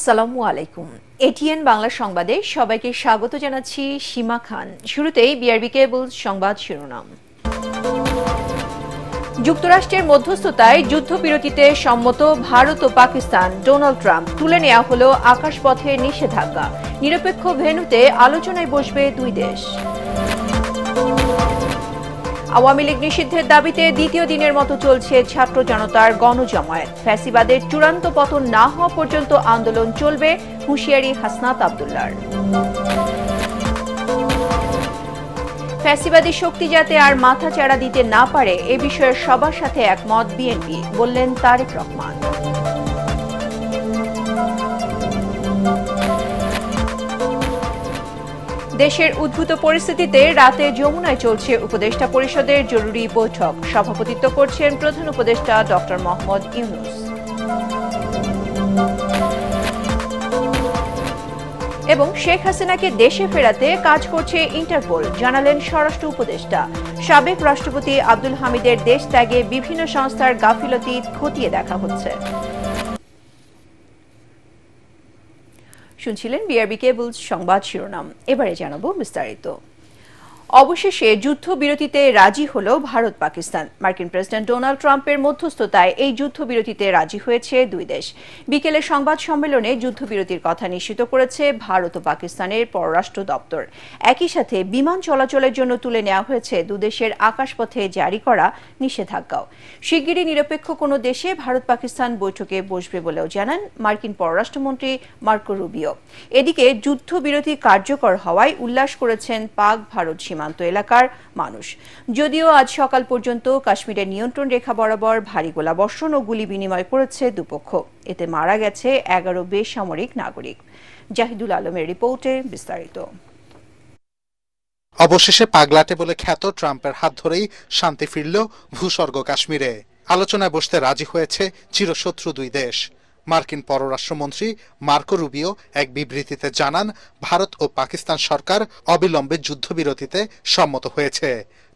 আসসালামু আলাইকুম। এটিএন বাংলা সংবাদে সবাইকে স্বাগত জানাচ্ছি সীমা খান। শুরুতেই বিআরবি কেবল সংবাদ শিরোনাম। যুক্তরাষ্ট্রের মধ্যস্থতায় যুদ্ধবিরতিতে সম্মত ভারত ও পাকিস্তান। ডোনাল্ড ট্রাম্প তুলে নেওয়া হল আকাশপথে নিষেধাজ্ঞা। নিরপেক্ষ ভেন্যুতে আলোচনায় বসবে দুই দেশ। আওয়ামী লীগ নিষিদ্ধের দাবিতে দ্বিতীয় দিনের মতো চলছে ছাত্র জনতার গণজমায়েত। ফ্যাসিবাদের চূড়ান্ত পতন না হওয়া পর্যন্ত আন্দোলন চলবে, হুঁশিয়ারি হাসনাত আব্দুল্লাহর। ফ্যাসিবাদী শক্তি যাতে আর মাথা চাড়া দিতে না পারে এ বিষয়ে সবার সাথে একমত বিএনপি, বললেন তারেক রহমান। দেশের উদ্ভূত পরিস্থিতিতে রাতে যমুনায় চলছে উপদেষ্টা পরিষদের জরুরি বৈঠক। সভাপতিত্ব করছেন প্রধান উপদেষ্টা ডক্টর মোহাম্মদ ইউনূস। এবং শেখ হাসিনাকে দেশে ফেরাতে কাজ করছে ইন্টারপোল, জানালেন স্বরাষ্ট্র উপদেষ্টা। সাবেক রাষ্ট্রপতি আব্দুল হামিদের দেশ ত্যাগে বিভিন্ন সংস্থার গাফিলতি খতিয়ে দেখা হচ্ছে। শুনছিলেন বিআরবি কেবল সংবাদ শিরোনাম। এবারে জানাবো বিস্তারিত। অবশেষে যুদ্ধবিরতিতে রাজি হল ভারত পাকিস্তান। মার্কিন প্রেসিডেন্ট ডোনাল্ড ট্রাম্পের মধ্যস্থতায় এই যুদ্ধবিরতিতে রাজি হয়েছে দুই দেশ। বিকেলে সংবাদ সম্মেলনে যুদ্ধবিরতির কথা নিশ্চিত করেছে ভারত ও পাকিস্তানের পররাষ্ট্র দপ্তর। একই সাথে বিমান চলাচলের জন্য তুলে নেওয়া হয়েছে দুদেশের আকাশপথে জারি করা নিষেধাজ্ঞাও। শিগগিরই নিরপেক্ষ কোনো দেশে ভারত পাকিস্তান বৈঠকে বসবে বলেও জানান মার্কিন পররাষ্ট্রমন্ত্রী মার্কো রুবিও। এদিকে যুদ্ধবিরতি কার্যকর হওয়ায় উল্লাস করেছেন পাক ভারত সীমান্ত এলাকার মানুষ। যদিও আজ সকাল পর্যন্ত কাশ্মীরের নিয়ন্ত্রণ রেখা বরাবর ভারী গোলাবর্ষণ ও গুলি বিনিময় করেছে দুপক্ষ। এতে মারা গেছে 11 বেসামরিক নাগরিক। জাহিদুল আলমের রিপোর্টে বিস্তারিত। অবশেষে পাগলাটে বলে খ্যাত ট্রাম্পের হাত ধরেই শান্তি ফিরল ভূস্বর্গ কাশ্মীরে। আলোচনায় বসতে রাজি হয়েছে চিরশত্রু দুই দেশ। মার্কিন পররাষ্ট্রমন্ত্রী মার্কো রুবিও এক বিবৃতিতে জানান, ভারত ও পাকিস্তান সরকার অবিলম্বে যুদ্ধবিরতিতে সম্মত হয়েছে।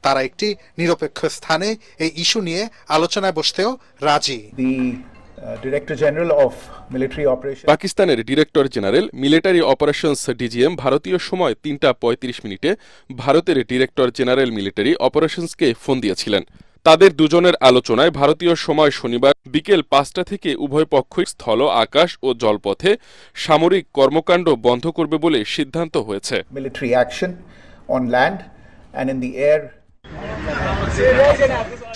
তারা একটি নিরপেক্ষ স্থানে এই ইস্যু নিয়ে আলোচনায় বসতেও রাজি। পাকিস্তানের director general military operations DGM ভারতীয় সময় 3:35 ভারতের ডিরেক্টর জেনারেল মিলিটারি অপারেশনসকে ফোন দিয়েছিলেন। তাদের দুজনের আলোচনায় ভারতীয় সময় শনিবার বিকেল 5টা থেকে উভয় পক্ষই স্থল, আকাশ ও জলপথে সামরিক কর্মকাণ্ড বন্ধ করবে বলে সিদ্ধান্ত হয়েছে।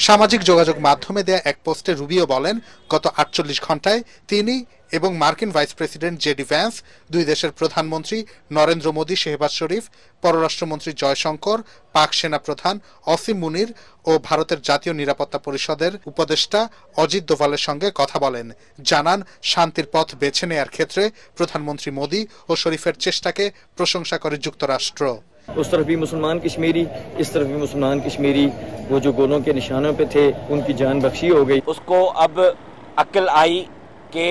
সামাজিক যোগাযোগ মাধ্যমে দেয়া এক পোস্টে রুবিও বলেন, গত 48 ঘণ্টায় তিনি এবং মার্কিন ভাইস প্রেসিডেন্ট জেডি ভ্যান্স, দুই দেশের প্রধানমন্ত্রী নরেন্দ্র মোদী, শেহবাজ শরীফ, পররাষ্ট্রমন্ত্রী জয়শঙ্কর, পাক সেনা প্রধান অসীম মুনির ও ভারতের জাতীয় নিরাপত্তা পরিষদের উপদেষ্টা অজিত দোভালের সঙ্গে কথা বলেন। জানান, শান্তির পথ বেছে নেয়ার ক্ষেত্রে প্রধানমন্ত্রী মোদী ও শরীফের চেষ্টাকে প্রশংসা করে যুক্তরাষ্ট্র। उस तरफ भी मुसलमान कश्मीरी, इस तरफ भी मुसलमान कश्मीरी, वो जो गोलों के निशानों पे थे उनकी जान बख्शी हो गई। उसको अब अक्ल आई कि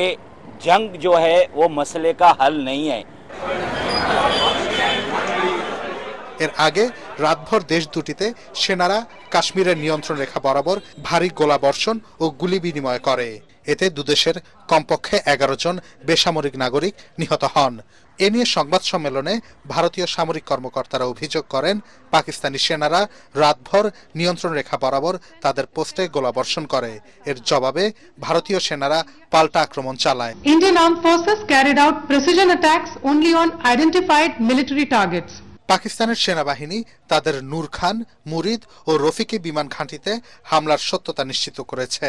जंग जो है वो मसले का हल नहीं है। এর আগে রাতভর দেশ দুটিতে সেনারা কাশ্মীরের নিয়ন্ত্রণ রেখা বরাবর ভারী গোলাবর্ষণ ও গুলি বিনিময় করে। এতে দুদেশের কমপক্ষে 11 জন বেসামরিক নাগরিক নিহত হন। এ নিয়ে সংবাদ সম্মেলনে ভারতীয় সামরিক কর্মকর্তারা অভিযোগ করেন, পাকিস্তানি সেনারা রাতভর নিয়ন্ত্রণ রেখা বরাবর তাদের পোস্টে গোলাবর্ষণ করে। এর জবাবে ভারতীয় সেনারা পাল্টা আক্রমণ চালায়। Indian Armed Forces carried out precision attacks only on identified military targets. পাকিস্তানের সেনাবাহিনী তাদের নূর খান, মুরিদ ও রফিকি বিমান ঘাঁটিতে হামলার সত্যতা নিশ্চিত করেছে।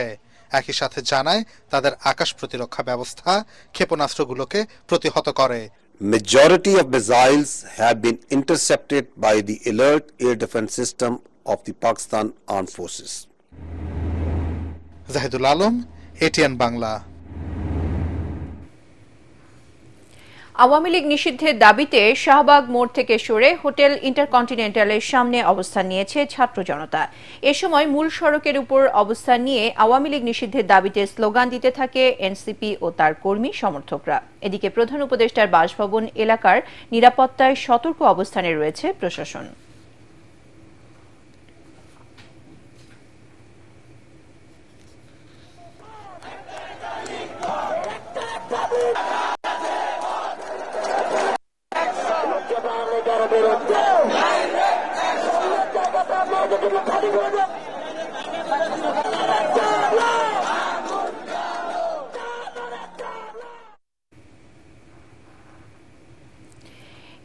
একই সাথে জানায়, তাদের আকাশ প্রতিরক্ষা ব্যবস্থা ক্ষেপণাস্ত্রগুলোকে প্রতিহত করে। Majority of missiles have been intercepted by the alert air defense system of the Pakistan Armed Forces. Zahidul Alam, ATN Bangla. Awami League নিষিদ্ধের দাবিতে শাহবাগ মোড় থেকে সরে হোটেল ইন্টারকন্টিনেন্টালের সামনে অবস্থান নিয়েছে ছাত্র জনতা। এ সময় মূল সড়কের উপর অবস্থান নিয়ে আওয়ামী লীগ নিষিদ্ধের দাবিতে স্লোগান দিতে থাকে এনসিপি ও তার কর্মী সমর্থকরা। এদিকে প্রধান উপদেষ্টার বাসভবন এলাকার নিরাপত্তায় সতর্ক অবস্থানে রয়েছে প্রশাসন।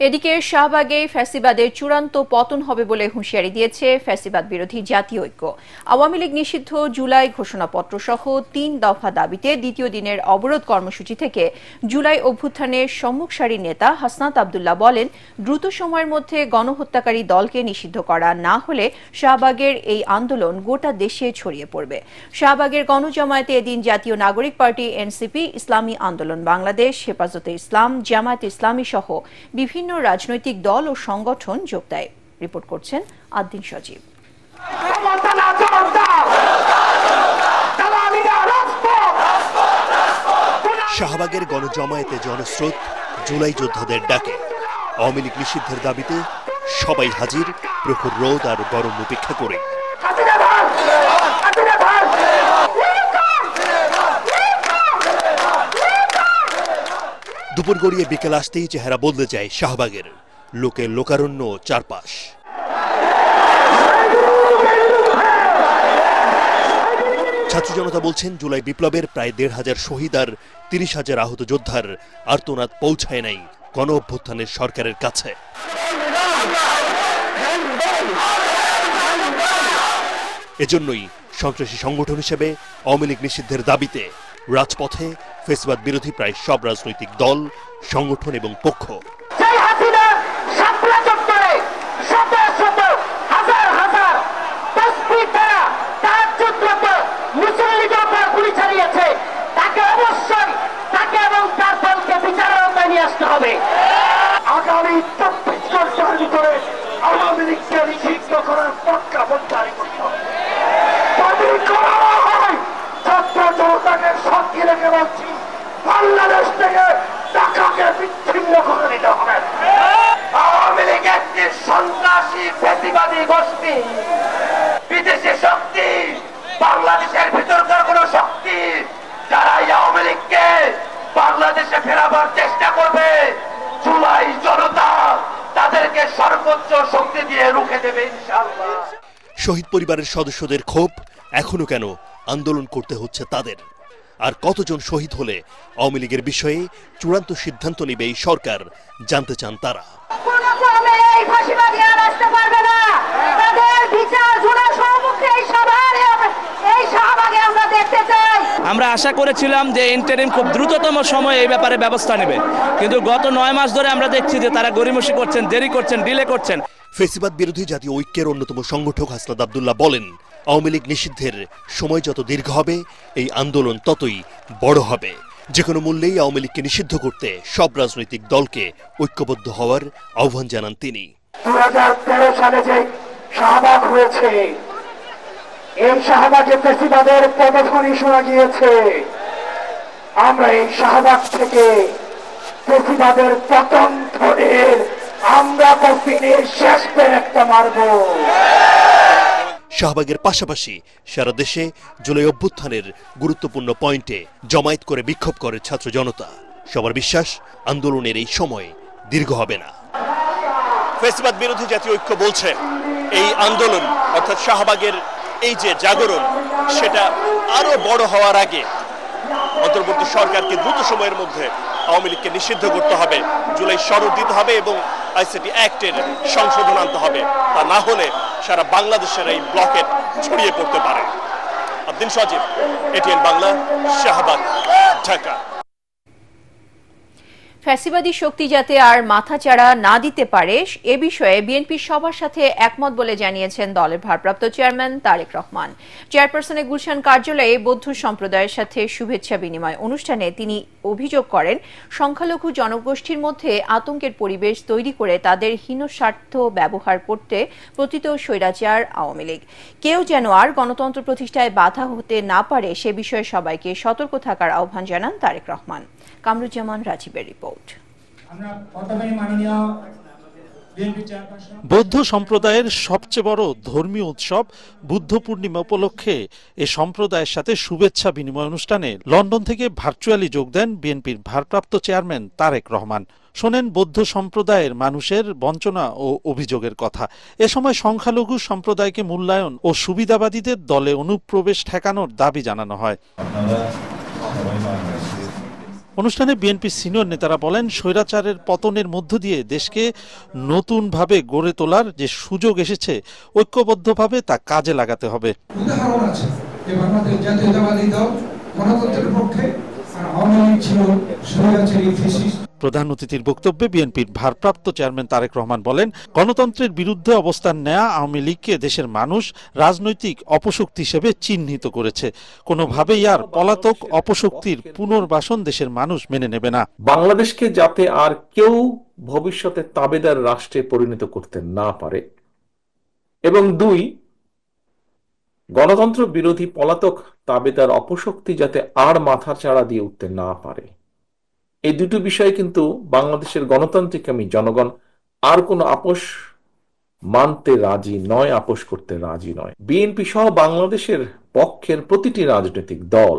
এদিকে শাহবাগে ফ্যাসিবাদের চূড়ান্ত পতন হবে বলে হুঁশিয়ারি দিয়েছে ফ্যাসিবাদ বিরোধী জাতীয় ঐক্য। আওয়ামী লীগ নিষিদ্ধ জুলাই ঘোষণাপত্র সহ ৩ দফা দাবিতে দ্বিতীয় দিনের অবরোধ কর্মসূচি থেকে জুলাই অভ্যুত্থানের সম্মুখ সারির নেতা হাসনাত আব্দুল্লাহ বলেন, দ্রুত সময়ের মধ্যে গণহত্যাকারী দলকে নিষিদ্ধ করা না হলে শাহবাগের এই আন্দোলন গোটা দেশে ছড়িয়ে পড়বে। শাহবাগের গণজামায়াতে এদিন জাতীয় নাগরিক পার্টি, এনসিপি, ইসলামী আন্দোলন বাংলাদেশ, হেফাজতে ইসলাম, জামায়াতে ইসলামী সহ বিভিন্ন রাজনৈতিক দল ও সংগঠন যোগ দেয়। রিপোর্ট করছেন আদ্দিন সজীব। শাহবাগের গণজামায়াতে জনস্রোত জুলাই যোদ্ধাদের ডাকে। আওয়ামী লীগ নিষিদ্ধের দাবিতে সবাই হাজির, প্রখর রোদ আর গরম উপেক্ষা করে। দুপুর গড়িয়ে বিকেল আসতেই চেহারা বদলে যায় শাহবাগের। লোকের লোকারণ্য চারপাশ। ছাত্র জনতা বলছেন, জুলাই বিপ্লবের প্রায় ১৫০০ শহীদ আর ৩০,০০০ আহত যোদ্ধার আর্তনাদ পৌঁছায় নাই গণ অভ্যুত্থানের সরকারের কাছে। এজন্যই সন্ত্রাসী সংগঠন হিসেবে আওয়ামী লীগ নিষিদ্ধের দাবিতে রাজপথে ফ্যাসিবাদ বিরোধী প্রায় সব রাজনৈতিক দল, সংগঠন এবং পক্ষ। আগামী ২৪ ঘন্টার ভিতরে আওয়ামী লীগকে নিষিদ্ধ করার প্রজ্ঞাপন জারি করতে হবে। ছাত্র জনতাকে সাক্ষী রেখে বলছি, বাংলাদেশ থেকে ঢাকাকে বিচ্ছিন্ন করে দিতে হবে। আওয়ামী লীগ একটি সন্ত্রাসী ফ্যাসিবাদী গোষ্ঠী, বিদেশি শক্তি, বাংলাদেশের ভিতরকার কোন শক্তি যারা আওয়ামী লীগকে বাংলাদেশে ফেরাবার চেষ্টা করবে, জুলাই জনতা তাদেরকে সর্বোচ্চ শক্তি দিয়ে রুখে দেবে ইনশাআল্লাহ। শহীদ পরিবারের সদস্যদের ক্ষোভ, এখনো কেন আন্দোলন করতে হচ্ছে তাদের? আর কতজন শহীদ হলে আওয়ামী লীগের বিষয়ে চূড়ান্ত সিদ্ধান্ত নেবে এই সরকার, জানতে চান তারা। আমরা আশা করেছিলাম যে ইন্টারিম খুব দ্রুততম সময়ে এই ব্যাপারে ব্যবস্থা নেবে, কিন্তু গত ৯ মাস ধরে আমরা দেখছি যে তারা গড়িমসি করছেন, দেরি করছেন, ডিলে করছেন। ফ্যাসিবাদ বিরোধী জাতীয় ঐক্যের অন্যতম সংগঠক হাসনাত আব্দুল্লাহ বলেন, আওয়ামী লীগ নিষিদ্ধের সময় যত দীর্ঘ হবে এই আন্দোলন ততই বড় হবে। যে কোনো মূল্যেই আওয়ামী লীগকে নিষিদ্ধ করতে সব রাজনৈতিক দলকে ঐক্যবদ্ধ হওয়ার আহ্বান জানান তিনি। ২০১৩ সালে যে শাহবাগ হয়েছে, এই শাহবাগে ফ্যাসিবাদের পদধ্বনি শোনা গিয়েছে। আমরা এই শাহবাগ থেকে ফ্যাসিবাদের পতন ধরে আমরা কফিনের শেষ পেন একটা মারব। শাহবাগের পাশাপাশি সারা দেশে জুলাই অভ্যুত্থানের গুরুত্বপূর্ণ পয়েন্টে জমায়েত করে বিক্ষোভ করে ছাত্র জনতা। সবার বিশ্বাস, আন্দোলনের এই সময় দীর্ঘ হবে না। ফ্যাসিবাদ বিরোধী জাতীয় ঐক্য বলছে, এই আন্দোলন অর্থাৎ শাহবাগের এই যে জাগরণ, সেটা আরো বড় হওয়ার আগে অন্তর্বর্তী সরকারকে দ্রুত সময়ের মধ্যে আওয়ামী লীগকে নিষিদ্ধ করতে হবে, জুলাই সনদ দিতে হবে এবং আইসিটি অ্যাক্টের সংশোধন আনতে হবে। তা না হলে সারা বাংলাদেশের এই ব্লকেট ছড়িয়ে পড়তে পারে। আদ্দিন সজীব, এটিএন বাংলা, শাহবাগ, ঢাকা। ফ্যাসিবাদী শক্তি যাতে আর মাথাচাড়া না দিতে পারে এ বিষয়ে বিএনপি সবার সাথে একমত বলে জানিয়েছেন দলের ভারপ্রাপ্ত চেয়ারম্যান তারেক রহমান। চেয়ারপারসনের গুলশান কার্যালয়ে বৌদ্ধ সম্প্রদায়ের সাথে শুভেচ্ছা বিনিময় অনুষ্ঠানে তিনি অভিযোগ করেন, সংখ্যালঘু জনগোষ্ঠীর মধ্যে আতঙ্কের পরিবেশ তৈরি করে তাদের হীনস্বার্থ ব্যবহার করতে প্রতীত স্বৈরাচার আওয়ামী লীগ। কেউ যেন আর গণতন্ত্র প্রতিষ্ঠায় বাধা হতে না পারে সে বিষয়ে সবাইকে সতর্ক থাকার আহ্বান জানান তারেক রহমান। কামরুজ্জামান রাজীবের রিপোর্ট। বৌদ্ধ সম্প্রদায়ের সবচেয়ে বড় ধর্মীয় উৎসব বুদ্ধ পূর্ণিমা উপলক্ষে এ সম্প্রদায়ের সাথে শুভেচ্ছা বিনিময় অনুষ্ঠানে লন্ডন থেকে ভার্চুয়ালি যোগ দেন বিএনপির ভারপ্রাপ্ত চেয়ারম্যান তারেক রহমান। শোনেন বৌদ্ধ সম্প্রদায়ের মানুষের বঞ্চনা ও অভিযোগের কথা। এ সময় সংখ্যালঘু সম্প্রদায়কে মূল্যায়ন ও সুবিধাবাদীদের দলে অনুপ্রবেশ ঠেকানোর দাবি জানানো হয়। অনুষ্ঠানে বিএনপির সিনিয়র নেতারা বলেন, স্বৈরাচারের পতনের মধ্য দিয়ে দেশকে নতুনভাবে গড়ে তোলার যে সুযোগ এসেছে, ঐক্যবদ্ধভাবে তা কাজে লাগাতে হবে। উদাহরণ আছে যে বাংলাদেশ জাতীয়তাবাদী দল গণতন্ত্রের পক্ষে আর আওয়ামী লীগ ছিল স্বৈরাচারী ফ্যাসিস্ট। প্রধান অতিথির বক্তব্যে বিএনপির ভারপ্রাপ্ত চেয়ারম্যান তারেক রহমান বলেন, গণতন্ত্রের বিরুদ্ধে অবস্থান নেয়া আওয়ামী লীগকে দেশের মানুষ রাজনৈতিক অপশক্তি হিসেবে চিহ্নিত করেছে। কোনোভাবেই আর পলাতক অপশক্তির পুনর্বাসন দেশের মানুষ মেনে নেবে না। বাংলাদেশকে যাতে আর কেউ ভবিষ্যতে তাবেদার রাষ্ট্রে পরিণত করতে না পারে, এবং 2, গণতন্ত্র বিরোধী পলাতক তাবেদার অপশক্তি যাতে আর মাথা চাড়া দিয়ে উঠতে না পারে। এই দুটো বিষয় কিন্তু বাংলাদেশের গণতান্ত্রিকামী জনগণ আর কোনো আপোষ মানতে রাজি নয়, আপোষ করতে রাজি নয়। বিএনপি সহ বাংলাদেশের পক্ষের প্রতিটি রাজনৈতিক দল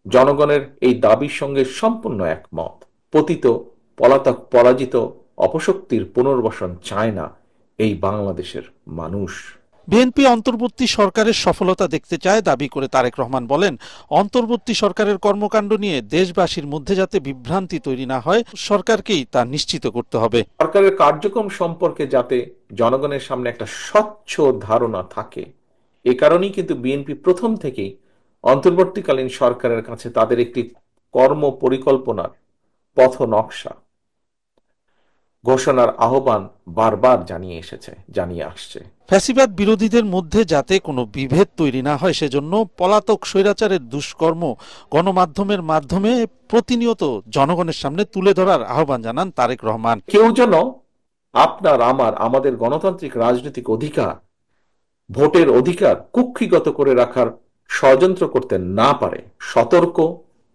জনগণের এই দাবির সঙ্গে সম্পূর্ণ একমত। পতিত, পলাতক, পরাজিত অপশক্তির পুনর্বাসন চায় না এই বাংলাদেশের মানুষ। বিএনপি অন্তর্বর্তী সরকারের সফলতা দেখতে চায় দাবি করে তারেক রহমান বলেন, অন্তর্বর্তী সরকারের কর্মকাণ্ড নিয়ে দেশবাসীর মধ্যে যাতে বিভ্রান্তি তৈরি না হয়, সরকারকেই তা নিশ্চিত করতে হবে। সরকারের কার্যক্রম সম্পর্কে যাতে জনগণের সামনে একটা স্বচ্ছ ধারণা থাকে, এ কারণেই কিন্তু বিএনপি প্রথম থেকেই অন্তর্বর্তীকালীন সরকারের কাছে তাদের একটি কর্ম পরিকল্পনার পথ নকশা ঘোষণার আহ্বান বারবার জানিয়ে আসছে। ফ্যাসিবাদ বিরোধীদের মধ্যে যাতে কোনো বিভেদ তৈরি না হয়, সেজন্য পলাতক স্বৈরাচারের দুষ্কর্ম গণমাধ্যমের মাধ্যমে প্রতিনিয়ত জনগণের সামনে তুলে ধরার আহ্বান জানান তারেক রহমান। কেউ যেন আপনার আমাদের গণতান্ত্রিক রাজনৈতিক অধিকার, ভোটের অধিকার কুক্ষিগত করে রাখার ষড়যন্ত্র করতে না পারে, সতর্ক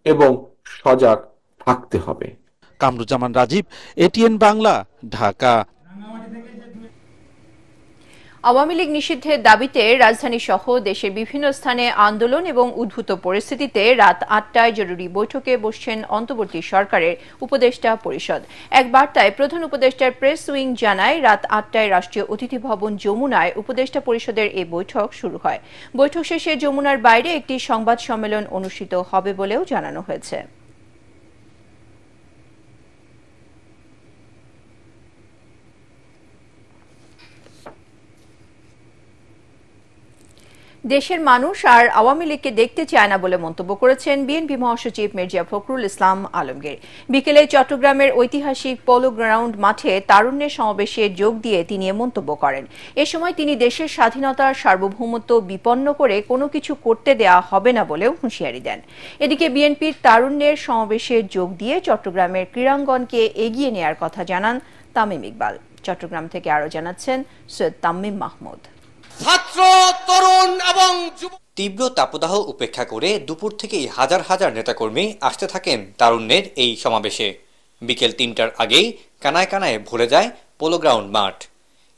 এবং সজাগ থাকতে হবে। কামরুজ্জামান রাজীব, এটিএন বাংলা, ঢাকা। আওয়ামী লীগ নিষিদ্ধের দাবিতে রাজধানী সহ দেশের বিভিন্ন স্থানে আন্দোলন এবং উদ্ভূত পরিস্থিতিতে রাত 8টায় জরুরি বৈঠকে বসছেন অন্তর্বর্তী সরকারের উপদেষ্টা পরিষদ। এক বার্তায় প্রধান উপদেষ্টার প্রেস উইং জানায়, রাত 8টায় রাষ্ট্রীয় অতিথি ভবন যমুনায় উপদেষ্টা পরিষদের এই বৈঠক শুরু হয়। বৈঠক শেষে যমুনার বাইরে একটি সংবাদ সম্মেলন অনুষ্ঠিত হবে বলেও জানানো হয়েছে। দেশের মানুষ আর আওয়ামী লীগকে দেখতে চায় না বলে মন্তব্য করেছেন বিএনপি মহাসচিব মির্জা ফখরুল ইসলাম আলমগীর। বিকেলে চট্টগ্রামের ঐতিহাসিক পোলো গ্রাউন্ড মাঠে তারুণ্যের সমাবেশে যোগ দিয়ে তিনি এ মন্তব্য করেন। এ সময় তিনি দেশের স্বাধীনতার সার্বভৌমত্ব বিপন্ন করে কোনো কিছু করতে দেওয়া হবে না বলেও হুঁশিয়ারি দেন। এদিকে বিএনপির তারুণ্যের সমাবেশে যোগ দিয়ে চট্টগ্রামের ক্রীড়াঙ্গনকে এগিয়ে নেয়ার কথা জানান তামিম ইকবাল। চট্টগ্রাম থেকে আরো জানাচ্ছেন সৈয়দ তামিম মাহমুদ। ছাত্র, তরুণ এবং তীব্র তাপদাহ উপেক্ষা করে দুপুর থেকেই হাজার হাজার নেতাকর্মী আসতে থাকেন তারুণ্যের এই সমাবেশে। বিকেল 3টার আগেই কানায় কানায় ভরে যায় পোলো গ্রাউন্ড মাঠ।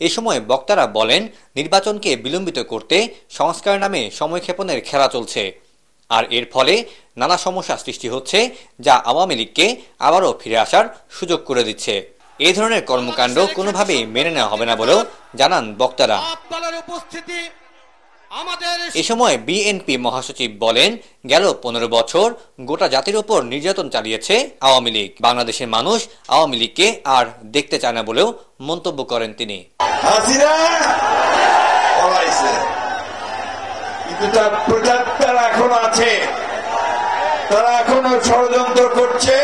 এ সময় বক্তারা বলেন, নির্বাচনকে বিলম্বিত করতে সংস্কার নামে সময়ক্ষেপণের খেলা চলছে, আর এর ফলে নানা সমস্যা সৃষ্টি হচ্ছে, যা আওয়ামী লীগকে আবারও ফিরে আসার সুযোগ করে দিচ্ছে। এই ধরনের কর্মকাণ্ড কোনোভাবেই মেনে নেওয়া হবে না বলেও জানান বক্তারা। এ সময় বিএনপি মহাসচিব বলেন, গেল 15 বছর গোটা জাতির ওপর নির্যাতন চালিয়েছে আওয়ামী লীগ। বাংলাদেশের মানুষ আওয়ামী লীগকে আর দেখতে চায় না বলেও মন্তব্য করেন তিনি। এখন আছে, তারা এখনো ষড়যন্ত্র করছে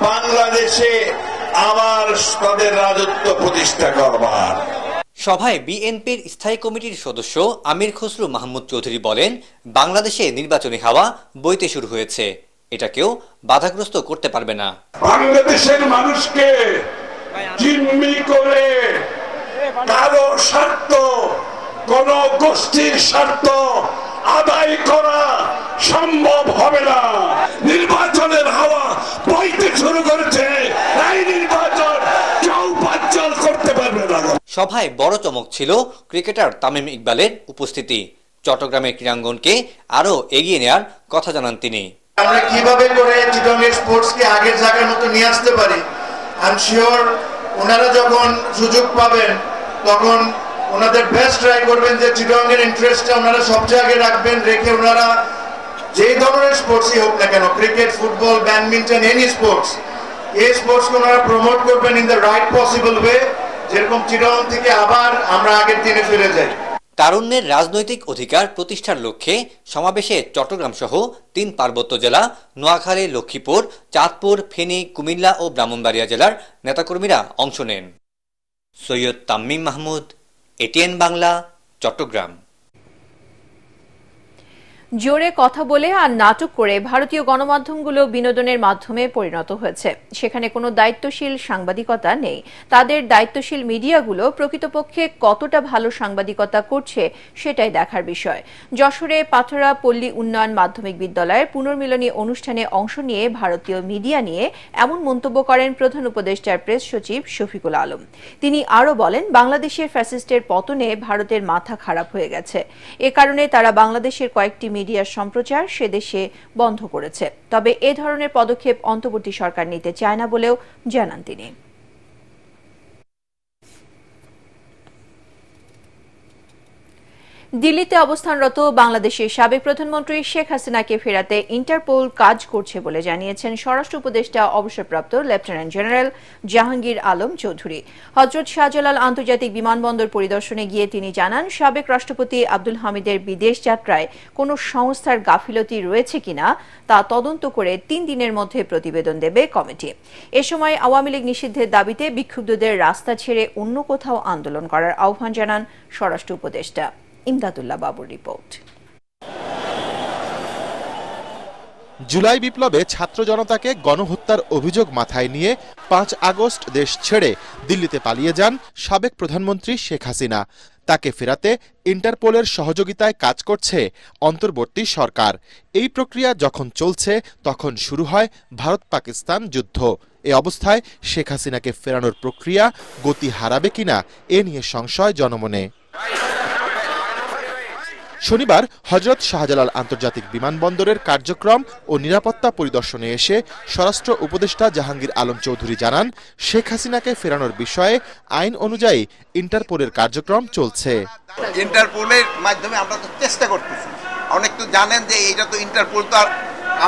বাংলাদেশে আবার তাদের রাজত্ব প্রতিষ্ঠা করবার। সভায় বিএনপির স্থায়ী কমিটির সদস্য আমির খসরু মাহমুদ চৌধুরী বলেন, বাংলাদেশে নির্বাচনী হাওয়া বইতে শুরু হয়েছে, এটা কেউ বাধাগ্রস্ত করতে পারবে না। বাংলাদেশের মানুষকে জিম্মি করে কারো স্বার্থ, কোন গোষ্ঠীর স্বার্থ আদায় করা সম্ভব হবে না। নির্বাচনের হাওয়া বইতে শুরু করেছে, এই নির্বাচন কেউ বানচাল করতে পারবে না। সভায় বড় চমক ছিল ক্রিকেটার তামিম ইকবালের উপস্থিতি। চট্টগ্রামের ক্রীড়াঙ্গনকে আরো এগিয়ে নেওয়ার কথা জানান তিনি। আমরা কিভাবে করে চিটাগং স্পোর্টসকে আগের জায়গার মতো নিয়ে আসতে পারি, আই এম শিওর ওনারা যখন সুযোগ পাবেন তখন ওনাদের বেস্ট ট্রাই করবেন যে চিটাগং এর ইন্টারেস্টটা ওনারা সবচেয়ে আগে রাখবেন, রেখে ওনারা যে ধরনের স্পোর্টসই হোক না কেন, cricket, football, badminton, any sports, এই স্পোর্টসকে ওনারা প্রমোট করবেন in the right possible way, যেরকম চিটাগং থেকে আবার আমরা আগের দিনে ফিরে যাই। তারুণ্যের রাজনৈতিক অধিকার প্রতিষ্ঠার লক্ষ্যে সমাবেশে চট্টগ্রাম সহ 3 পার্বত্য জেলা নোয়াখালী, লক্ষ্মীপুর, চাঁদপুর, ফেনী, কুমিল্লা ও ব্রাহ্মণবাড়িয়া জেলার নেতাকর্মীরা অংশ নেন। সৈয়দ তাম্মিম মাহমুদ, এটিএন বাংলা, চট্টগ্রাম। জোরে কথা বলে আর নাটক করে ভারতীয় গণমাধ্যমগুলো বিনোদনের মাধ্যমে পরিণত হয়েছে। সেখানে কোনো দায়িত্বশীল সাংবাদিকতা নেই। তাদের দায়িত্বশীল মিডিয়াগুলো প্রকৃতপক্ষে কতটা ভালো সাংবাদিকতা করছে সেটাই দেখার বিষয়। যশোরে পাথরা পল্লী উন্নয়ন মাধ্যমিক বিদ্যালয়ের পুনর্মিলনী অনুষ্ঠানে অংশ নিয়ে ভারতীয় মিডিয়া নিয়ে এমন মন্তব্য করেন প্রধান উপদেষ্টার প্রেস সচিব শফিকুল আলম। তিনি আরও বলেন, বাংলাদেশের ফ্যাসিস্টের পতনে ভারতের মাথা খারাপ হয়ে গেছে। এ কারণে তারা বাংলাদেশের কয়েকটি মিডিয়ার সম্প্রচার সে দেশে বন্ধ করেছে। তবে এ ধরনের পদক্ষেপ অন্তর্বর্তী সরকার নিতে চায় না বলেও জানান তিনি। দিল্লিতে অবস্থানরত বাংলাদেশের সাবেক প্রধানমন্ত্রী শেখ হাসিনাকে ফেরাতে ইন্টারপোল কাজ করছে বলে জানিয়েছেন স্বরাষ্ট্র উপদেষ্টা অবসরপ্রাপ্ত লেফটেন্যান্ট জেনারেল জাহাঙ্গীর আলম চৌধুরী। হযরত শাহজালাল আন্তর্জাতিক বিমানবন্দর পরিদর্শনে গিয়ে তিনি জানান, সাবেক রাষ্ট্রপতি আব্দুল হামিদের বিদেশ যাত্রায় কোনো সংস্থার গাফিলতি রয়েছে কিনা তা তদন্ত করে 3 দিনের মধ্যে প্রতিবেদন দেবে কমিটি। এ সময় আওয়ামী লীগ নিষিদ্ধের দাবিতে বিক্ষুব্ধদের রাস্তা ছেড়ে অন্য কোথাও আন্দোলন করার আহ্বান জানান স্বরাষ্ট্র উপদেষ্টা। ইমদাদুল্লাহ বাবুর রিপোর্ট। জুলাই বিপ্লবে ছাত্র জনতাকে গণহত্যার অভিযোগ মাথায় নিয়ে 5 আগস্ট দেশ ছেড়ে দিল্লিতে পালিয়ে যান সাবেক প্রধানমন্ত্রী শেখ হাসিনা। তাকে ফেরাতে ইন্টারপোলের সহযোগিতায় কাজ করছে অন্তর্বর্তী সরকার। এই প্রক্রিয়া যখন চলছে তখন শুরু হয় ভারত পাকিস্তান যুদ্ধ। এ অবস্থায় শেখ হাসিনাকে ফেরানোর প্রক্রিয়া গতি হারাবে কিনা এ নিয়ে সংশয় জনমনে। শনিবার হযরত শাহজালাল আন্তর্জাতিক বিমানবন্দরের কার্যক্রম ও নিরাপত্তা পরিদর্শনে এসে স্বরাষ্ট্র উপদেষ্টা জাহাঙ্গীর আলম চৌধুরী জানান, শেখ হাসিনাকে ফেরানোর বিষয়ে আইন অনুযায়ী ইন্টারপোলের কার্যক্রম চলছে। ইন্টারপোলের মাধ্যমে আমরা তো চেষ্টা করতেছি। অনেক তো জানেন যে এটা তো ইন্টারপোল তো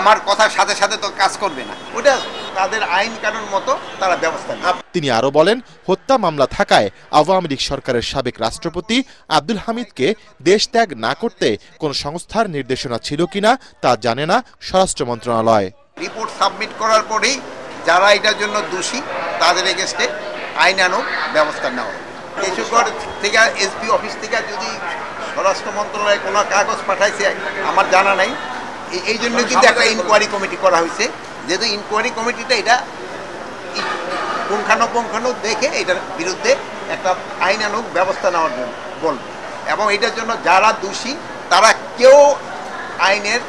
আমার কথার সাথে সাথে তো কাজ করবে না, ওটা তাদের আইন কানুন মতো তারা ব্যবস্থা নেবে। তিনি আরো বলেন, হত্যা মামলা থাকায় আওয়ামী লীগ সরকারের সাবেক রাষ্ট্রপতি আব্দুল হামিদকে দেশ ত্যাগ না করতে কোন সংস্থার নির্দেশনা ছিল কিনা তা জানে না স্বরাষ্ট্র মন্ত্রণালয়। রিপোর্ট সাবমিট করার পরেই যারা এটার জন্য দোষী তাদের এগেইনস্টে আইনানুগ ব্যবস্থা নেওয়া। কেশবগড় থেকে এসপি অফিস থেকে যদি স্বরাষ্ট্র মন্ত্রণালয়ে কোনো কাগজ পাঠাইছে আমার জানা নাই। এই জন্য কিন্তু একটা ইনকোয়ারি কমিটি করা হয়েছে, যেহেতু ইনকোয়ারি কমিটিটা এটা পুঙ্খানুপুঙ্খানু দেখে এটার বিরুদ্ধে একটা আইনানুগ ব্যবস্থা নেওয়ার জন্য বলবে, এবং এটার জন্য যারা দোষী তারা কেউ আইনের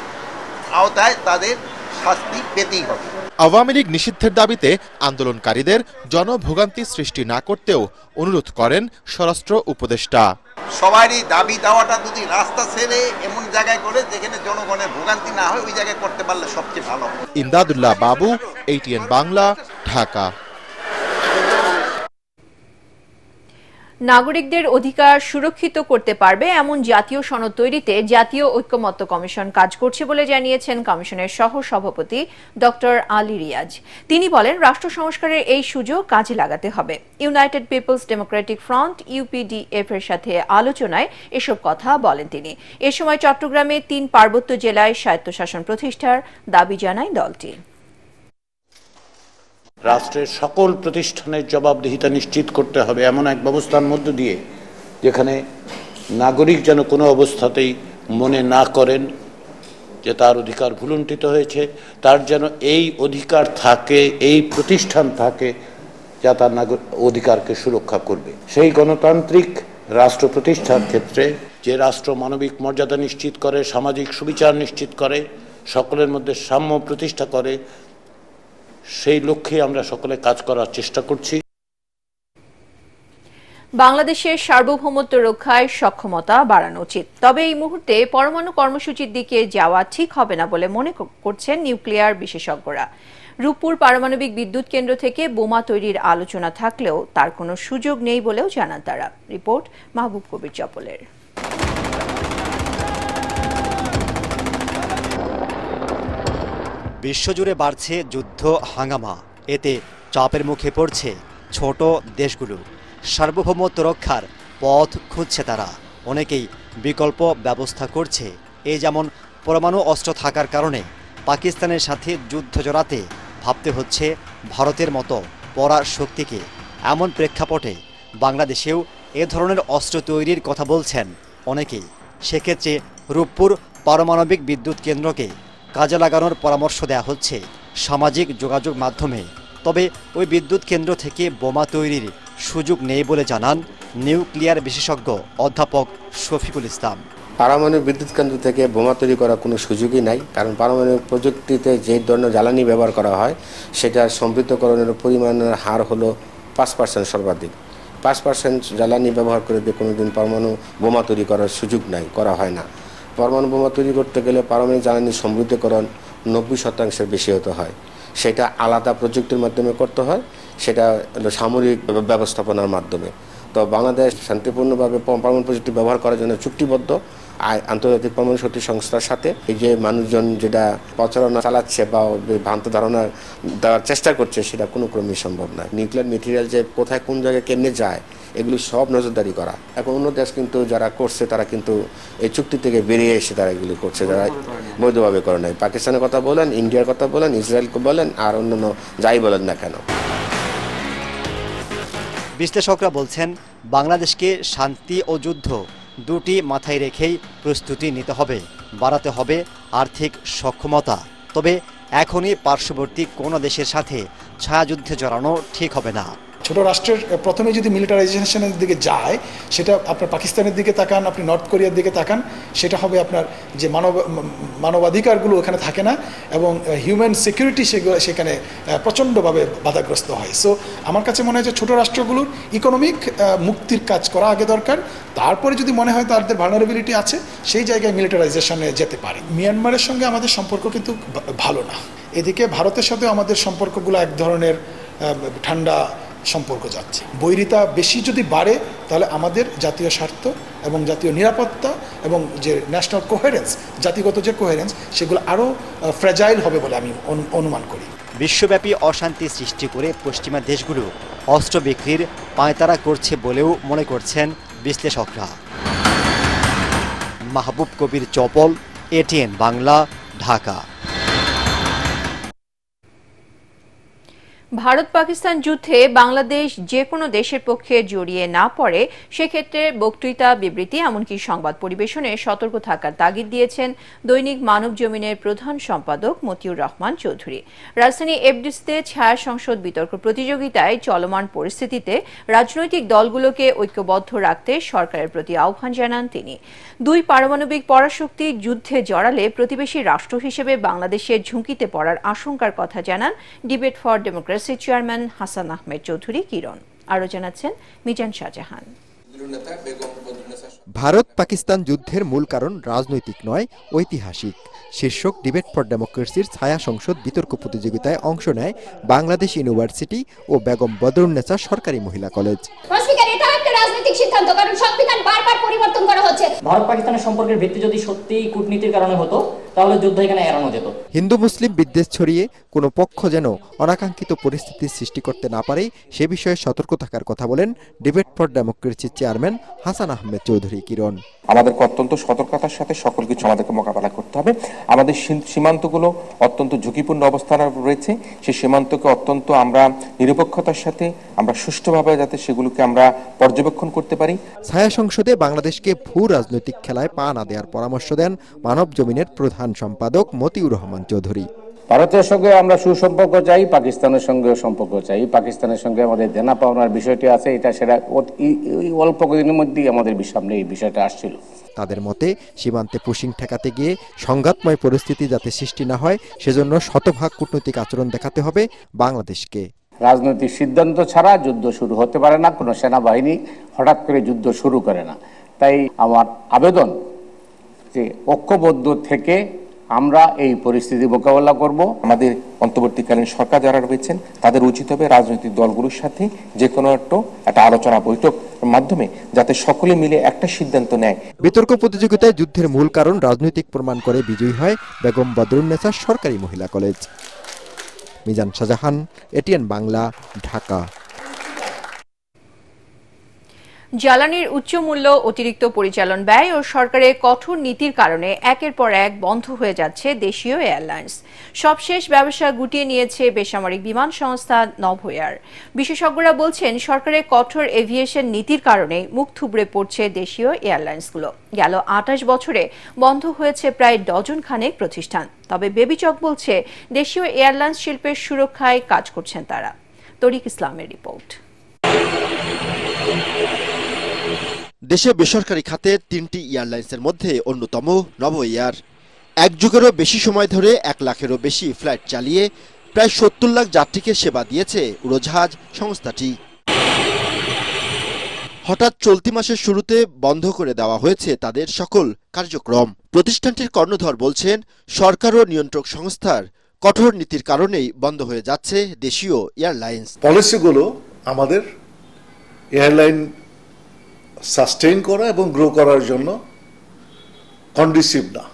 আওতায় তাদের শাস্তি পেতেই হবে। আওয়ামী লীগ নিষিদ্ধের দাবিতে আন্দোলনকারীদের জনভোগান্তি সৃষ্টি না করতেও অনুরোধ করেন স্বরাষ্ট্র উপদেষ্টা। সবারই দাবি দাওয়াটা যদি রাস্তা ছেড়ে এমন জায়গায় করে যেখানে জনগণের ভোগান্তি না হয় ওই জায়গায় করতে পারলে সবচেয়ে ভালো। ইমদাদুল্লাহ বাবু, এটিএন বাংলা, ঢাকা। নাগরিকদের অধিকার সুরক্ষিত করতে পারবে এমন জাতীয় সনদ তৈরিতে জাতীয় ঐক্যমত্য কমিশন কাজ করছে বলে জানিয়েছেন কমিশনের সহ সভাপতি ডক্টর আলী রিয়াজ। তিনি বলেন, রাষ্ট্র সংস্কারের এই সুযোগ কাজে লাগাতে হবে। United Peoples Democratic Front UPDF এর সাথে আলোচনায় এসব কথা বলেন তিনি। এ সময় চট্টগ্রামে 3 পার্বত্য জেলায় স্বায়ত্তশাসন প্রতিষ্ঠার দাবি জানায় দলটি। রাষ্ট্রের সকল প্রতিষ্ঠানের জবাবদিহিতা নিশ্চিত করতে হবে এমন এক ব্যবস্থার মধ্য দিয়ে যেখানে নাগরিক যেন কোনো অবস্থাতেই মনে না করেন যে তার অধিকার ভুলুণ্ঠিত হয়েছে, তার যেন এই অধিকার থাকে, এই প্রতিষ্ঠান থাকে যা তার অধিকারকে সুরক্ষা করবে। সেই গণতান্ত্রিক রাষ্ট্র প্রতিষ্ঠার ক্ষেত্রে যে রাষ্ট্র মানবিক মর্যাদা নিশ্চিত করে, সামাজিক সুবিচার নিশ্চিত করে, সকলের মধ্যে সাম্য প্রতিষ্ঠা করে, সেই লক্ষ্যে আমরা সকলে কাজ করার চেষ্টা করছি। বাংলাদেশের সার্বভৌমত্ব রক্ষায় সক্ষমতা বাড়ানো উচিত, তবে এই মুহূর্তে পরমাণু কর্মসূচির দিকে যাওয়া ঠিক হবে না বলে মনে করছেন নিউক্লিয়ার বিশেষজ্ঞরা। রূপপুর পারমাণবিক বিদ্যুৎ কেন্দ্র থেকে বোমা তৈরির আলোচনা থাকলেও তার কোনো সুযোগ নেই বলেও জানান তারা। রিপোর্ট মাহবুব কবির চপলের। বিশ্বজুড়ে বাড়ছে যুদ্ধ হাঙ্গামা, এতে চাপের মুখে পড়ছে ছোট দেশগুলো। সার্বভৌমত্ব রক্ষার পথ খুঁজছে তারা, অনেকেই বিকল্প ব্যবস্থা করছে। এই যেমন পরমাণু অস্ত্র থাকার কারণে পাকিস্তানের সাথে যুদ্ধ জড়াতে ভাবতে হচ্ছে ভারতের মতো পরাশক্তিকে। এমন প্রেক্ষাপটে বাংলাদেশেও এ ধরনের অস্ত্র তৈরির কথা বলছেন অনেকেই। সেক্ষেত্রে রূপপুর পারমাণবিক বিদ্যুৎ কেন্দ্রকে কাজে লাগানোর পরামর্শ দেওয়া হচ্ছে সামাজিক যোগাযোগ মাধ্যমে। তবে ওই বিদ্যুৎ কেন্দ্র থেকে বোমা তৈরির সুযোগ নেই বলে জানান নিউক্লিয়ার বিশেষজ্ঞ অধ্যাপক শফিকুল ইসলাম। পারমাণবিক বিদ্যুৎ কেন্দ্র থেকে বোমা তৈরি করার কোনো সুযোগই নাই, কারণ পারমাণবিক প্রযুক্তিতে যে ধরনের জ্বালানি ব্যবহার করা হয় সেটার সমৃদ্ধকরণের পরিমাণের হার হলো 5% সর্বাধিক। 5% জ্বালানি ব্যবহার করে দিয়ে কোনোদিন পরমাণু বোমা তৈরি করার সুযোগ নাই, করা হয় না। পরমাণু বোমা তৈরি করতে গেলে পারমাণবিক জ্বালানি সমৃদ্ধকরণ 90% বেশি হতে হয়। সেটা আলাদা প্রযুক্তির মাধ্যমে করতে হয়, সেটা হলো সামরিক ব্যবস্থাপনার মাধ্যমে। তো বাংলাদেশ শান্তিপূর্ণভাবে পরমাণু প্রযুক্তি ব্যবহার করার জন্য চুক্তিবদ্ধ আন্তর্জাতিক পরমাণু শক্তি সংস্থার সাথে। এই যে মানুষজন যেটা প্রচারণা চালাচ্ছে বা ভ্রান্ত ধারণা দেওয়ার চেষ্টা করছে, সেটা কোনো ক্রমেই সম্ভব নয়। নিউক্লিয়ার মেটেরিয়াল যে কোথায় কোন জায়গায় কেমনে যায় এগুলি সব নজরদারি করা। এখন অন্য দেশ কিন্তু যারা করছে তারা কিন্তু এই চুক্তি থেকে বেরিয়ে এসে তারা এগুলি করছে, যারা বৈধভাবে করে নাই। পাকিস্তানের কথা বলেন, ইন্ডিয়ার কথা বলেন, ইসরায়েলকে বলেন, আর অন্যান্য যাই বলেন না কেন। বিশ্লেষকরা বলছেন বাংলাদেশকে শান্তি ও যুদ্ধ দুটি মাথায় রেখেই প্রস্তুতি নিতে হবে, বাড়াতে হবে আর্থিক সক্ষমতা। তবে এখনই পার্শ্ববর্তী কোনো দেশের সাথে ছায়াযুদ্ধে জড়ানো ঠিক হবে না। ছোট রাষ্ট্রের প্রথমে যদি মিলিটারাইজেশনের দিকে যায়, সেটা আপনার পাকিস্তানের দিকে তাকান, আপনি নর্থ কোরিয়ার দিকে তাকান, সেটা হবে আপনার যে মানবাধিকারগুলো ওখানে থাকে না এবং হিউম্যান সিকিউরিটি সেখানে প্রচণ্ডভাবে বাধাগ্রস্ত হয়। সো আমার কাছে মনে হয় যে ছোট রাষ্ট্রগুলোর ইকোনমিক মুক্তির কাজ করা আগে দরকার, তারপরে যদি মনে হয় তাদের ভালনারেবিলিটি আছে সেই জায়গায় মিলিটারাইজেশনে যেতে পারে। মিয়ানমারের সঙ্গে আমাদের সম্পর্ক কিন্তু ভালো না। এদিকে ভারতের সাথে আমাদের সম্পর্কগুলো এক ধরনের ঠান্ডা সম্পর্ক যাচ্ছে। বৈরিতা বেশি যদি বাড়ে তাহলে আমাদের জাতীয় স্বার্থ এবং জাতীয় নিরাপত্তা এবং যে ন্যাশনাল কোহেরেন্স, জাতিগত যে কোহেরেন্স, সেগুলো আরও ফ্র্যাজাইল হবে বলে আমি অনুমান করি। বিশ্বব্যাপী অশান্তি সৃষ্টি করে পশ্চিমা দেশগুলো অস্ত্র বিক্রির পায়তারা করছে বলেও মনে করছেন বিশ্লেষকরা। মাহবুব কবির চপল, এটিএন বাংলা, ঢাকা। ভারত পাকিস্তান যুদ্ধে বাংলাদেশ যে কোনো দেশের পক্ষে জড়িয়ে না পড়ে সেক্ষেত্রে বক্তৃতা, বিবৃতি, এমনকি সংবাদ পরিবেশনে সতর্ক থাকার তাগিদ দিয়েছেন দৈনিক মানব জমিনের প্রধান সম্পাদক মতিউর রহমান চৌধুরী। রাজধানী এফডিসিতে ছায়া সংসদ বিতর্ক প্রতিযোগিতায় চলমান পরিস্থিতিতে রাজনৈতিক দলগুলোকে ঐক্যবদ্ধ রাখতে সরকারের প্রতি আহ্বান জানান তিনি। দুই পারমাণবিক পরাশক্তি যুদ্ধে জড়ালে প্রতিবেশী রাষ্ট্র হিসেবে বাংলাদেশের ঝুঁকিতে পড়ার আশঙ্কার কথা জানান debate for democracy chairman Hasan Ahmed Chowdhury Kiron. আরও জানাচ্ছেন মিজান শাহজাহান। ভারত পাকিস্তান যুদ্ধের মূল কারণ রাজনৈতিক নয়, ঐতিহাসিক শীর্ষক ডিবেট ফর ডেমোক্রেসির ছায়া সংসদ বিতর্ক প্রতিযোগিতায় অংশ নেয় বাংলাদেশ ইউনিভার্সিটি ও বেগম বদরুন্নেসা সরকারি মহিলা কলেজ। রাজনৈতিক সিদ্ধান্ত, কারণ সংবিধান বারবার পরিবর্তন করা হচ্ছে। ভারত পাকিস্তানের সম্পর্কের ভিত্তি যদি সত্যি কূটনীতির কারণে হতো তাহলে যুদ্ধ এখানে এড়ানো যেত। হিন্দু মুসলিম বিদ্বেষ ছড়িয়ে কোনো পক্ষ যেন অনাকাঙ্ক্ষিত পরিস্থিতির সৃষ্টি করতে না পারে সে বিষয়ে সতর্ক থাকার কথা বলেন ডিবেট ফর ডেমোক্রেসির চেয়ারম্যান হাসান আহমেদ চৌধুরী কিরণ। আমাদেরকে অত্যন্ত সতর্কতার সাথে সকল কিছু আমাদেরকে মোকাবেলা করতে হবে। আমাদের সীমান্তগুলো অত্যন্ত ঝুঁকিপূর্ণ অবস্থানে রয়েছে, সেই সীমান্তকে অত্যন্ত আমরা নিরপেক্ষতার সাথে আমরা সুষ্ঠুভাবে যাতে সেগুলোকে আমরা পর্যবেক্ষণ করতে পারি। ছায়া সংসদে বাংলাদেশকে ভূ রাজনৈতিক খেলায় পা না দেওয়ার পরামর্শ দেন মানব জমিনের প্রধান সম্পাদক মতিউর রহমান চৌধুরী। ভারতের সঙ্গে আমরা সুসম্পর্ক চাই, পাকিস্তানের সঙ্গেও সম্পর্ক চাই। পাকিস্তানের সঙ্গে আমাদের দেনা পাওনার বিষয়টি আছে, এটা সেটা অল্প কদিনের মধ্যেই আমাদের সামনে এই বিষয়টা আসছিল। তাদের মতে সীমান্তে পুশিং ঠেকাতে গিয়ে সংঘাতময় পরিস্থিতি যাতে সৃষ্টি না হয় সেজন্য শতভাগ কূটনৈতিক আচরণ দেখাতে হবে বাংলাদেশকে। রাজনৈতিক সিদ্ধান্ত ছাড়া যুদ্ধ শুরু হতে পারে না, কোনো সেনাবাহিনী হঠাৎ করে যুদ্ধ শুরু করে না। তাই আমার আবেদন যে ঐক্যবদ্ধ থেকে আমরা এই পরিস্থিতি মোকাবেলা করব। আমাদের অন্তর্বর্তীকালীন সরকার যারা রয়েছেন তাদের উচিত হবে রাজনৈতিক দলগুলোর সাথে যে কোনো একটা আলোচনা বৈঠক মাধ্যমে যাতে সকলে মিলে একটা সিদ্ধান্ত নেয়। বিতর্ক প্রতিযোগিতায় যুদ্ধের মূল কারণ রাজনৈতিক প্রমাণ করে বিজয়ী হয় বেগম বদরুন্নেছা সরকারি মহিলা কলেজ। মিজান শাহজাহান, এটিএন বাংলা, ঢাকা। জ্বালানির উচ্চ মূল্য, অতিরিক্ত পরিচালন ব্যয় ও সরকারের কঠোর নীতির কারণে একের পর এক বন্ধ হয়ে যাচ্ছে দেশীয় এয়ারলাইন্স। সবশেষ ব্যবসা গুটিয়ে নিয়েছে বেসামরিক বিমান সংস্থা নভোএয়ার। বিশেষজ্ঞরা বলছেন সরকারের কঠোর এভিয়েশন নীতির কারণে মুখ থুবড়ে পড়ছে দেশীয় এয়ারলাইন্সগুলো। গেল ২৮ বছরে বন্ধ হয়েছে প্রায় ডজন খানেক প্রতিষ্ঠান। তবে বেবিচক বলছে দেশীয় এয়ারলাইন্স শিল্পের সুরক্ষায় কাজ করছেন তারা। তরিক ইসলামের রিপোর্ট। দেশে বেসরকারি খাতের ৩টি এয়ারলাইন্সের মধ্যে অন্যতম নভোএয়ার। এক যুগেরও বেশি সময় ধরে ১ লাখেরও বেশি ফ্লাইট চালিয়ে প্রায় ৭০ লাখ যাত্রীকে সেবা দিয়েছে উড়োজাহাজ সংস্থাটি। হঠাৎ চলতি মাসের শুরুতে বন্ধ করে দেওয়া হয়েছে তাদের সকল কার্যক্রম। প্রতিষ্ঠানটির কর্ণধর বলছেন সরকার ও নিয়ন্ত্রক সংস্থার কঠোর নীতির কারণেই বন্ধ হয়ে যাচ্ছে দেশীয় এয়ারলাইন্স। পলিসিগুলো আমাদের এয়ারলাইন সাস্টেইন করা এবং গ্রো করার জন্য কন্ডিসিভ না।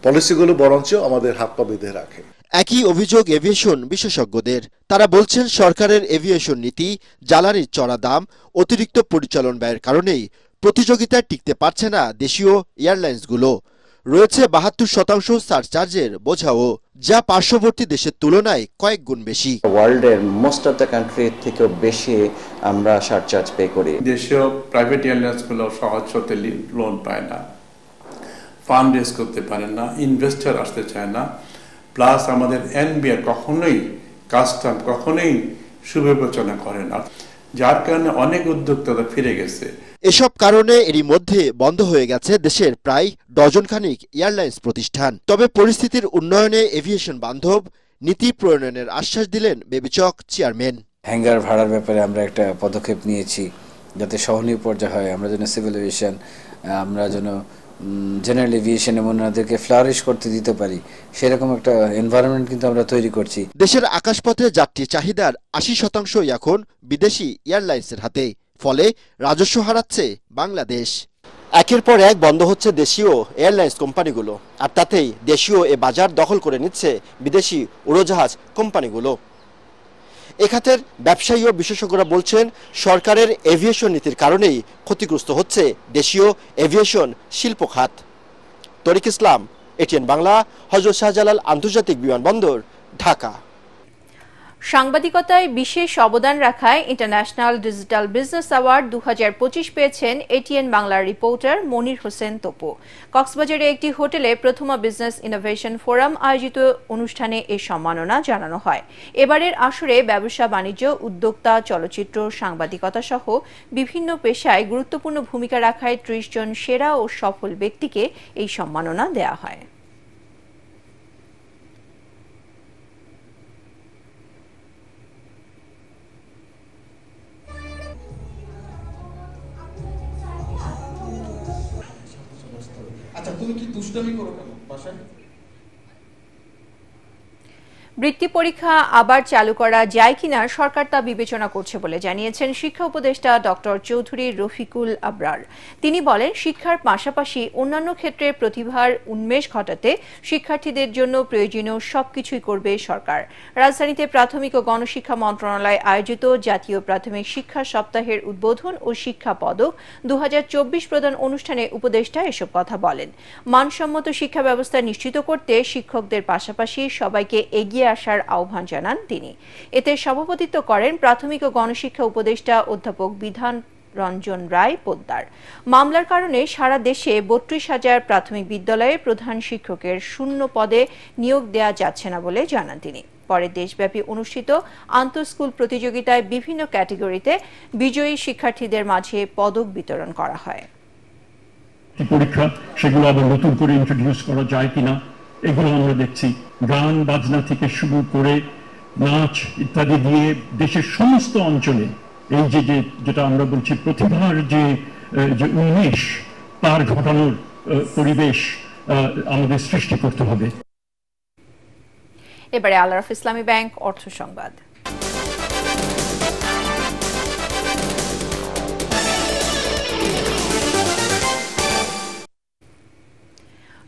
পলিসিগুলো বরঞ্চ আমাদের হাত পা বেঁধে রাখে। একই অভিযোগ এভিয়েশন বিশেষজ্ঞদের। তারা বলছেন সরকারের এভিয়েশন নীতি, জ্বালানির চড়া দাম, অতিরিক্ত পরিচালন ব্যয়ের কারণেই প্রতিযোগিতায় টিকতে পারছে না দেশীয় এয়ারলাইন্সগুলো। রয়েছে ৭২% সারচার্জের বোঝাও, যা পার্শ্ববর্তী দেশের তুলনায় কয়েক গুণ বেশি। ওয়ার্ল্ডের মোস্ট অফ দ্য কান্ট্রি থেকেও বেশি আমরা সারচার্জ পে করি। দেশীয় প্রাইভেট এয়ারলাইন্সগুলো সহজ হতে লোন পায় না, ফান্ড রেজ করতে পারে না, ইনভেস্টর আসতে চায় না। প্লাস আমাদের এনবিআর কখনোই সুবিবেচনা করে না, যার কারণে অনেক উদ্যোক্তারা ফিরে গেছে। এসব কারণে এরই মধ্যে বন্ধ হয়ে গেছে দেশের প্রায় ডজনখানিক এয়ারলাইন্স প্রতিষ্ঠান। তবে পরিস্থিতির উন্নয়নে এভিয়েশন বান্ধব নীতি প্রণয়নের আশ্বাস দিলেন বেবিচক চেয়ারম্যান। হ্যাঙ্গার ভাড়ার ব্যাপারে আমরা একটা পদক্ষেপ নিয়েছি যাতে সহনীয় পর্যায়ে হয়। আমরা যেন সিভিল এভিয়েশন, আমরা যেন জেনারেল এভিয়েশন এবং ওনাদেরকে ফ্লারিশ করতে দিতে পারি, সেরকম একটা এনভায়রনমেন্ট কিন্তু আমরা তৈরি করছি। দেশের আকাশপথে যাত্রী চাহিদার ৮০% এখন বিদেশি এয়ারলাইন্সের হাতে। ফলে রাজস্ব হারাচ্ছে বাংলাদেশ। একের পর এক বন্ধ হচ্ছে দেশীয় এয়ারলাইন্স কোম্পানিগুলো, আর তাতেই দেশীয় এ বাজার দখল করে নিচ্ছে বিদেশি উড়োজাহাজ কোম্পানিগুলো। এ খাতের ব্যবসায়ী ও বিশেষজ্ঞরা বলছেন সরকারের এভিয়েশন নীতির কারণেই ক্ষতিগ্রস্ত হচ্ছে দেশীয় এভিয়েশন শিল্প খাত। তরিক ইসলাম, এটিএন বাংলা, হযরত শাহজালাল আন্তর্জাতিক বিমানবন্দর, ঢাকা। সাংবাদিকতায় বিশেষ অবদান রাখায় ইন্টারন্যাশনাল ডিজিটাল বিজনেস অ্যাওয়ার্ড 2025 পেয়েছেন এটিএন বাংলার রিপোর্টার মনির হোসেন তপু। কক্সবাজারে একটি হোটেলে প্রথমা বিজনেস ইনোভেশন ফোরাম আয়োজিত অনুষ্ঠানে এই সম্মাননা জানানো হয়। এবারের আসরে ব্যবসা বাণিজ্য, উদ্যোক্তা, চলচ্চিত্র, সাংবাদিকতা সহ বিভিন্ন পেশায় গুরুত্বপূর্ণ ভূমিকা রাখায় 30 জন সেরা ও সফল ব্যক্তিকে এই সম্মাননা দেওয়া হয়। বৃত্তি পরীক্ষা আবার চালু করা যায় কিনা সরকার তা বিবেচনা করছে বলে জানিয়েছেন শিক্ষা উপদেষ্টা ডক্টর চৌধুরী রফিকুল আবরার। তিনি বলেন, শিক্ষার পাশাপাশি অন্যান্য ক্ষেত্রে প্রতিভার উন্মেষ ঘটাতে শিক্ষার্থীদের জন্য প্রয়োজনীয় সবকিছুই করবে সরকার। রাজধানীতে প্রাথমিক ও গণশিক্ষা মন্ত্রণালয় আয়োজিত জাতীয় প্রাথমিক শিক্ষা সপ্তাহের উদ্বোধন ও শিক্ষা পদক 2024 প্রদান অনুষ্ঠানে উপদেষ্টা এসব কথা বলেন। মানসম্মত শিক্ষা ব্যবস্থা নিশ্চিত করতে শিক্ষকদের পাশাপাশি সবাইকে এগিয়ে আসার আহ্বান জানান তিনি। এতে সভাপতিত্ব করেন প্রাথমিক ও গণশিক্ষা উপদেষ্টা অধ্যাপক বিধান রঞ্জন রায় পোদ্দার। মামলার কারণে সারা দেশে 32,000 প্রাথমিক বিদ্যালয়ে প্রধান শিক্ষকের শূন্য পদে নিয়োগ দেওয়া যাচ্ছে না বলে জানান তিনি। পরে দেশব্যাপী অনুষ্ঠিত আন্তঃস্কুল প্রতিযোগিতায় বিভিন্ন ক্যাটাগরিতে বিজয়ী শিক্ষার্থীদের মাঝে পদক বিতরণ করা হয়। পরীক্ষা সেগুলো আবার নতুন করে ইন্ট্রোডিউস করা যায় কিনা এগুলো আমরা দেখছি। গান বাজনা থেকে শুরু করে নাচ ইত্যাদি দিয়ে দেশের সমস্ত অঞ্চলে এই যেটা আমরা বলছি প্রতিভার যে উন্মেষ, তার ঘটানোর পরিবেশ আমাদের সৃষ্টি করতে হবে। এবারে আল আরাফাহ ইসলামী ব্যাংক অর্থ সংবাদ।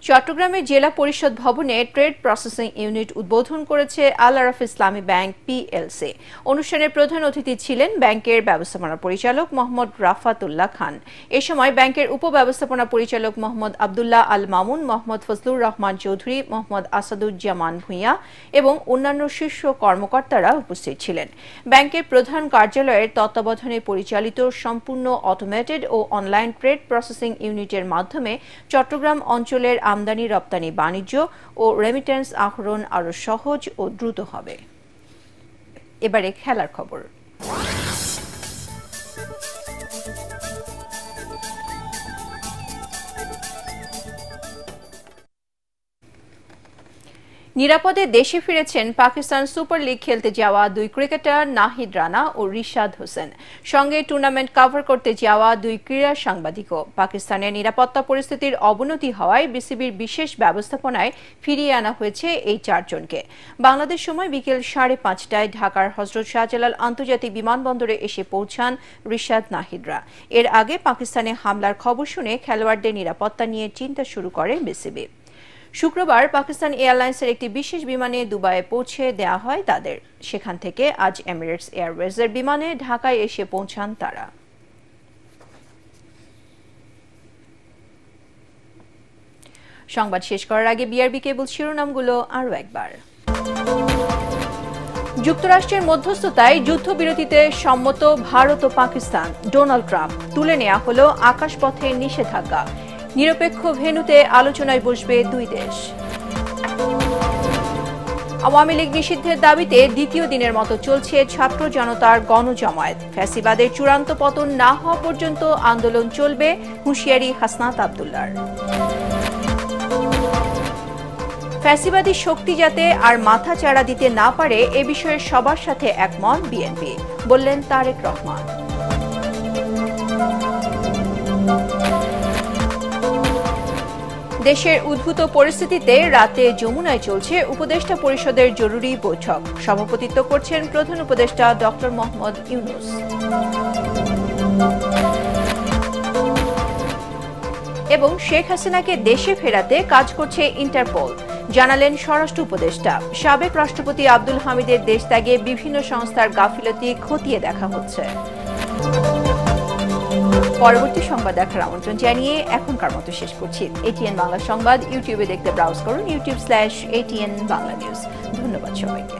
চট্টগ্রামের জেলা পরিষদ ভবনে ট্রেড প্রসেসিং ইউনিট উদ্বোধন করেছে আল আরাফাহ ইসলামী ব্যাংক পিএলসি। অনুষ্ঠানে প্রধান অতিথি ছিলেন ব্যাংকের ব্যবস্থাপনা পরিচালক মোহাম্মদ রাফাতুল্লাহ খান। এ সময় ব্যাংকের উপব্যবস্থাপনা পরিচালক মোহাম্মদ আবদুল্লাহ আল মামুন, মোহাম্মদ ফজলুর রহমান চৌধুরী, মোহাম্মদ আসাদুজ্জামান ভূঁইয়া এবং অন্যান্য শীর্ষ কর্মকর্তারা উপস্থিত ছিলেন। ব্যাংকের প্রধান কার্যালয়ের তত্ত্বাবধানে পরিচালিত সম্পূর্ণ অটোমেটেড ও অনলাইন ট্রেড প্রসেসিং ইউনিটের মাধ্যমে চট্টগ্রাম অঞ্চলের আমদানি রপ্তানি বাণিজ্য ও রেমিটেন্স আহরণ আরো সহজ ও দ্রুত হবে। এবারে খেলার খবর। নিরাপদে দেশে ফিরেছেন পাকিস্তান সুপার লিগ খেলতে যাওয়া দুই ক্রিকেটার নাহিদ রানা ও রিশাদ হোসেন, সঙ্গে টুর্নামেন্ট কভার করতে যাওয়া দুই ক্রীড়া সাংবাদিকও। পাকিস্তানের নিরাপত্তা পরিস্থিতির অবনতি হওয়ায় বিসিবির বিশেষ ব্যবস্থাপনায় ফিরিয়ে আনা হয়েছে এই চারজনকে। বাংলাদেশ সময় বিকেল 5:30টায় ঢাকার হযরত শাহজালাল আন্তর্জাতিক বিমানবন্দরে এসে পৌঁছান রিশাদ, নাহিদরা। এর আগে পাকিস্তানে হামলার খবর শুনে খেলোয়াড়দের নিরাপত্তা নিয়ে চিন্তা শুরু করে বিসিবি। শুক্রবার পাকিস্তান এয়ারলাইন্সের একটি বিশেষ বিমানে দুবাইয়ে পৌঁছে দেওয়া হয় তাদের। সেখান থেকে আজ এমিরেটস এয়ারওয়েজের বিমানে ঢাকায় এসে পৌঁছান তারা। সংবাদ শেষ করার আগে বিআরবি কেবল শিরোনামগুলো আরও একবার। যুক্তরাষ্ট্রের মধ্যস্থতায় যুদ্ধবিরতিতে সম্মত ভারত ও পাকিস্তান। Donald Trump. তুলে নেওয়া হলো আকাশপথের নিষেধাজ্ঞা। নিরপেক্ষ ভেন্যুতে আলোচনায় বসবে দুই দেশ। আওয়ামী লীগ নিষিদ্ধের দাবিতে দ্বিতীয় দিনের মতো চলছে ছাত্র জনতার গণজমায়েত। ফ্যাসিবাদের চূড়ান্ত পতন না হওয়া পর্যন্ত আন্দোলন চলবে, হুঁশিয়ারি হাসনাত আব্দুল্লাহর। ফ্যাসিবাদী শক্তি যাতে আর মাথা চাড়া দিতে না পারে এ বিষয়ে সবার সাথে একমত বিএনপি, বললেন তারেক রহমান। দেশের উদ্ভূত পরিস্থিতিতে রাতে যমুনায় চলছে উপদেষ্টা পরিষদের জরুরি বৈঠক। সভাপতিত্ব করছেন প্রধান উপদেষ্টা ডক্টর মোহাম্মদ ইউনূস। এবং শেখ হাসিনাকে দেশে ফেরাতে কাজ করছে ইন্টারপোল, জানালেন স্বরাষ্ট্র উপদেষ্টা। সাবেক রাষ্ট্রপতি আব্দুল হামিদের দেশ ত্যাগে বিভিন্ন সংস্থার গাফিলতি খতিয়ে দেখা হচ্ছে। পরবর্তী সংবাদ দেখার আমন্ত্রণ জানিয়ে এখনকার মতো শেষ করছি। এটিএন বাংলা সংবাদ ইউটিউবে দেখতে ব্রাউজ করুন youtube.com/ATN Bangla News। ধন্যবাদ সবাইকে।